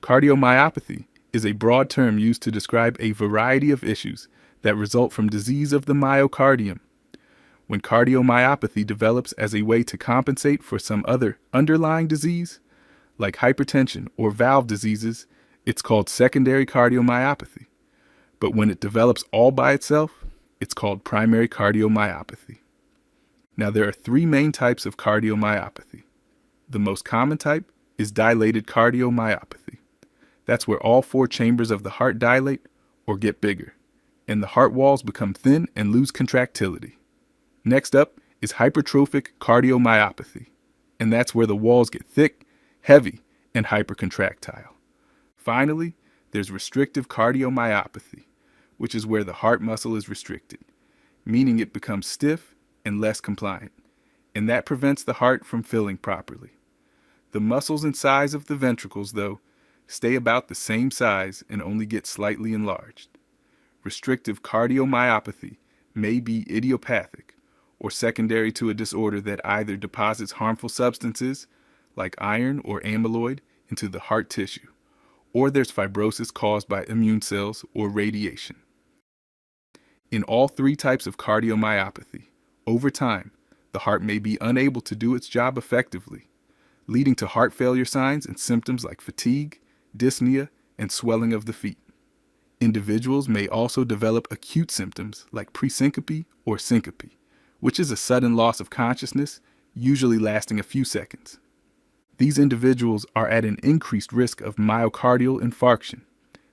Cardiomyopathy is a broad term used to describe a variety of issues that result from disease of the myocardium. When cardiomyopathy develops as a way to compensate for some other underlying disease, like hypertension or valve diseases, it's called secondary cardiomyopathy. But when it develops all by itself, it's called primary cardiomyopathy. Now, there are three main types of cardiomyopathy. The most common type is dilated cardiomyopathy. That's where all four chambers of the heart dilate or get bigger, and the heart walls become thin and lose contractility. Next up is hypertrophic cardiomyopathy, and that's where the walls get thick, heavy, and hypercontractile. Finally, there's restrictive cardiomyopathy, which is where the heart muscle is restricted, meaning it becomes stiff and less compliant, and that prevents the heart from filling properly. The muscles and size of the ventricles, though, stay about the same size and only get slightly enlarged. Restrictive cardiomyopathy may be idiopathic or secondary to a disorder that either deposits harmful substances like iron or amyloid into the heart tissue, or there's fibrosis caused by immune cells or radiation. In all three types of cardiomyopathy, over time, the heart may be unable to do its job effectively, leading to heart failure signs and symptoms like fatigue, dyspnea, and swelling of the feet. Individuals may also develop acute symptoms like presyncope or syncope, which is a sudden loss of consciousness, usually lasting a few seconds. These individuals are at an increased risk of myocardial infarction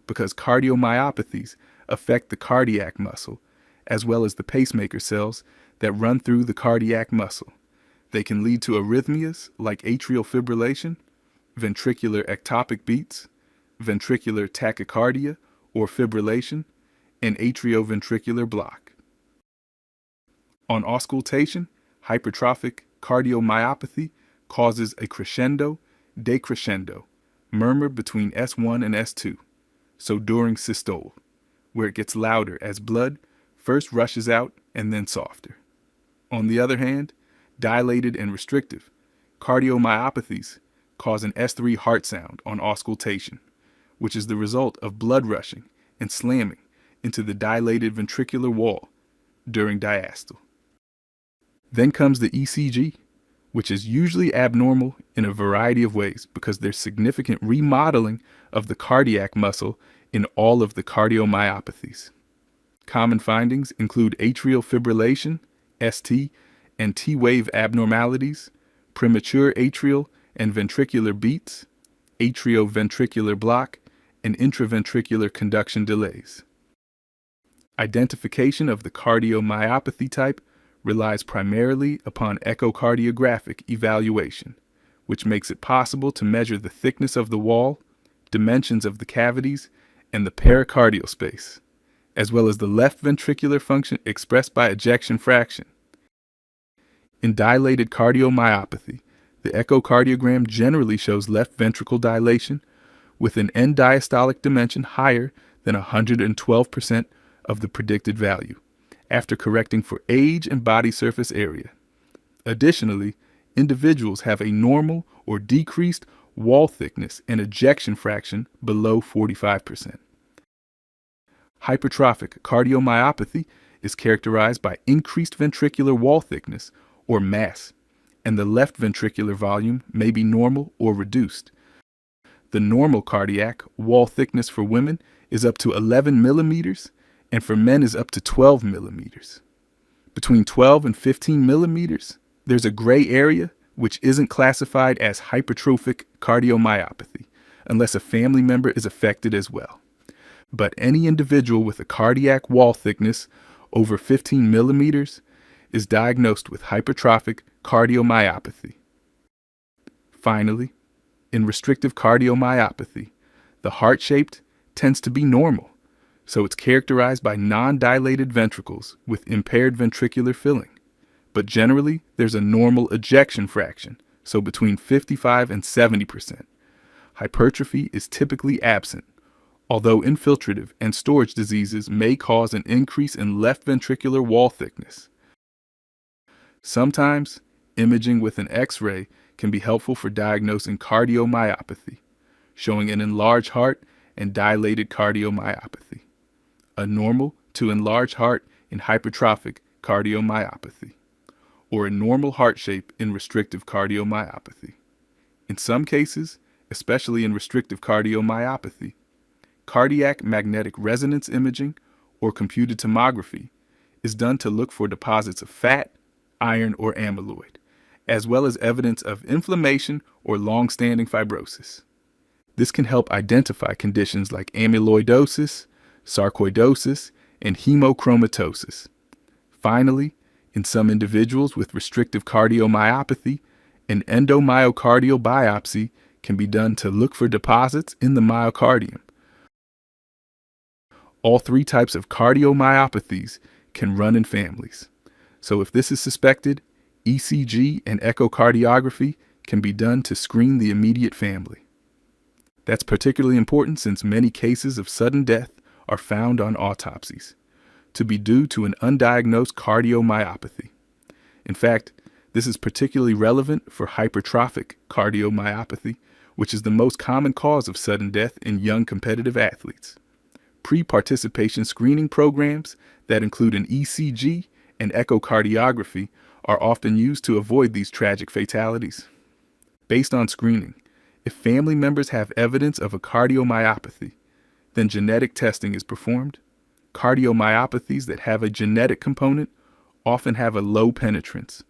because cardiomyopathies affect the cardiac muscle as well as the pacemaker cells that run through the cardiac muscle. They can lead to arrhythmias like atrial fibrillation, ventricular ectopic beats, ventricular tachycardia or fibrillation, and atrioventricular block. On auscultation, hypertrophic cardiomyopathy causes a crescendo, decrescendo, murmur between S1 and S2, so during systole, where it gets louder as blood first rushes out and then softer. On the other hand, dilated and restrictive cardiomyopathies cause an S3 heart sound on auscultation, which is the result of blood rushing and slamming into the dilated ventricular wall during diastole. Then comes the ECG, which is usually abnormal in a variety of ways because there's significant remodeling of the cardiac muscle in all of the cardiomyopathies. Common findings include atrial fibrillation, ST, and T-wave abnormalities, premature atrial and ventricular beats, atrioventricular block, and intraventricular conduction delays. Identification of the cardiomyopathy type relies primarily upon echocardiographic evaluation, which makes it possible to measure the thickness of the wall, dimensions of the cavities, and the pericardial space, as well as the left ventricular function expressed by ejection fraction. In dilated cardiomyopathy, the echocardiogram generally shows left ventricle dilation with an end diastolic dimension higher than 112% of the predicted value, after correcting for age and body surface area. Additionally, individuals have a normal or decreased wall thickness and ejection fraction below 45%. Hypertrophic cardiomyopathy is characterized by increased ventricular wall thickness, or mass, and the left ventricular volume may be normal or reduced. The normal cardiac wall thickness for women is up to 11 millimeters, and for men is up to 12 millimeters. Between 12 and 15 millimeters, there's a gray area which isn't classified as hypertrophic cardiomyopathy unless a family member is affected as well. But any individual with a cardiac wall thickness over 15 millimeters is diagnosed with hypertrophic cardiomyopathy. Finally, in restrictive cardiomyopathy, the heart-shaped tends to be normal, so it's characterized by non-dilated ventricles with impaired ventricular filling. But generally, there's a normal ejection fraction, so between 55 and 70%. Hypertrophy is typically absent, although infiltrative and storage diseases may cause an increase in left ventricular wall thickness. Sometimes, imaging with an X-ray can be helpful for diagnosing cardiomyopathy. showing an enlarged heart and dilated cardiomyopathy. A normal to enlarged heart in hypertrophic cardiomyopathy, or a normal heart shape in restrictive cardiomyopathy. In some cases, especially in restrictive cardiomyopathy, cardiac magnetic resonance imaging or computed tomography is done to look for deposits of fat, iron, or amyloid, as well as evidence of inflammation or long-standing fibrosis. This can help identify conditions like amyloidosis, sarcoidosis, and hemochromatosis. Finally, in some individuals with restrictive cardiomyopathy, an endomyocardial biopsy can be done to look for deposits in the myocardium. All three types of cardiomyopathies can run in families. So if this is suspected, ECG and echocardiography can be done to screen the immediate family. That's particularly important since many cases of sudden death are found on autopsies to be due to an undiagnosed cardiomyopathy. In fact, this is particularly relevant for hypertrophic cardiomyopathy, which is the most common cause of sudden death in young competitive athletes. Pre-participation screening programs that include an ECG and echocardiography are often used to avoid these tragic fatalities. Based on screening, if family members have evidence of a cardiomyopathy, then genetic testing is performed. Cardiomyopathies that have a genetic component often have a low penetrance,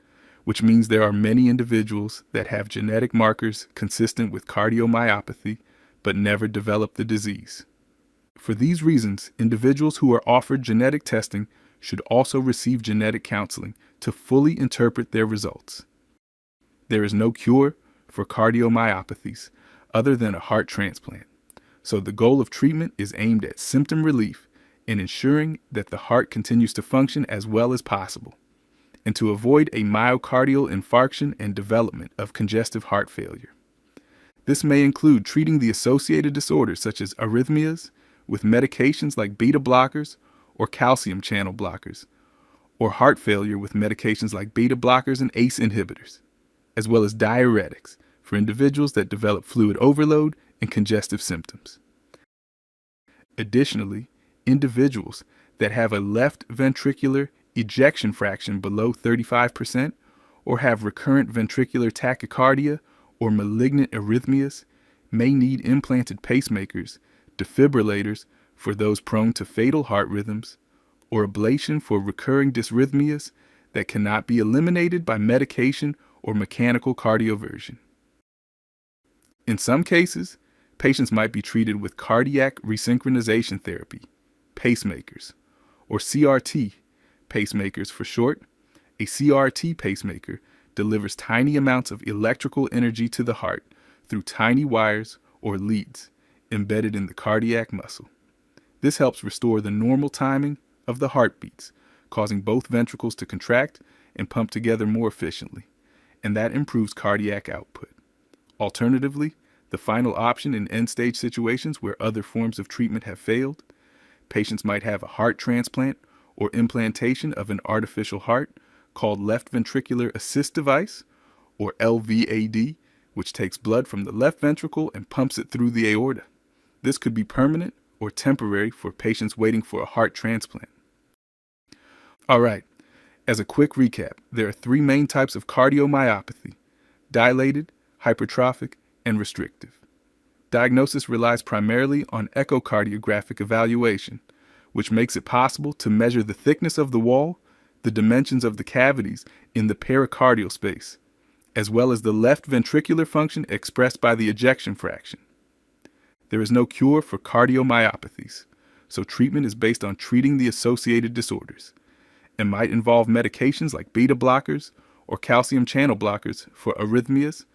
which means there are many individuals that have genetic markers consistent with cardiomyopathy but never develop the disease. For these reasons, individuals who are offered genetic testing should also receive genetic counseling to fully interpret their results. There is no cure for cardiomyopathies other than a heart transplant, so the goal of treatment is aimed at symptom relief and ensuring that the heart continues to function as well as possible, and to avoid a myocardial infarction and development of congestive heart failure. This may include treating the associated disorders such as arrhythmias with medications like beta blockers or calcium channel blockers, or heart failure with medications like beta blockers and ACE inhibitors, as well as diuretics for individuals that develop fluid overload and congestive symptoms. Additionally, individuals that have a left ventricular ejection fraction below 35% or have recurrent ventricular tachycardia or malignant arrhythmias may need implanted pacemakers, defibrillators for those prone to fatal heart rhythms, or ablation for recurring dysrhythmias that cannot be eliminated by medication or mechanical cardioversion. In some cases, patients might be treated with cardiac resynchronization therapy, pacemakers, or CRT, pacemakers for short. A CRT pacemaker delivers tiny amounts of electrical energy to the heart through tiny wires or leads embedded in the cardiac muscle. This helps restore the normal timing of the heartbeats, causing both ventricles to contract and pump together more efficiently, and that improves cardiac output. Alternatively, the final option in end-stage situations where other forms of treatment have failed, patients might have a heart transplant or implantation of an artificial heart called left ventricular assist device, or LVAD, which takes blood from the left ventricle and pumps it through the aorta. This could be permanent or temporary for patients waiting for a heart transplant. All right, as a quick recap, there are three main types of cardiomyopathy: dilated, hypertrophic, and restrictive. Diagnosis relies primarily on echocardiographic evaluation, which makes it possible to measure the thickness of the wall, the dimensions of the cavities in the pericardial space, as well as the left ventricular function expressed by the ejection fraction. There is no cure for cardiomyopathies, so treatment is based on treating the associated disorders and might involve medications like beta blockers or calcium channel blockers for arrhythmias,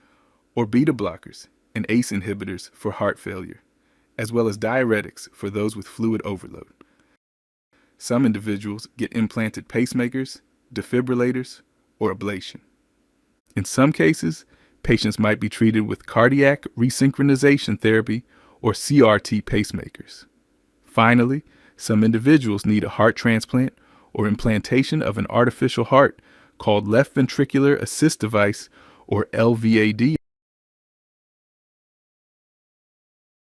or beta blockers and ACE inhibitors for heart failure, as well as diuretics for those with fluid overload. Some individuals get implanted pacemakers, defibrillators, or ablation. In some cases, patients might be treated with cardiac resynchronization therapy or CRT pacemakers. Finally, some individuals need a heart transplant or implantation of an artificial heart called left ventricular assist device, or LVAD,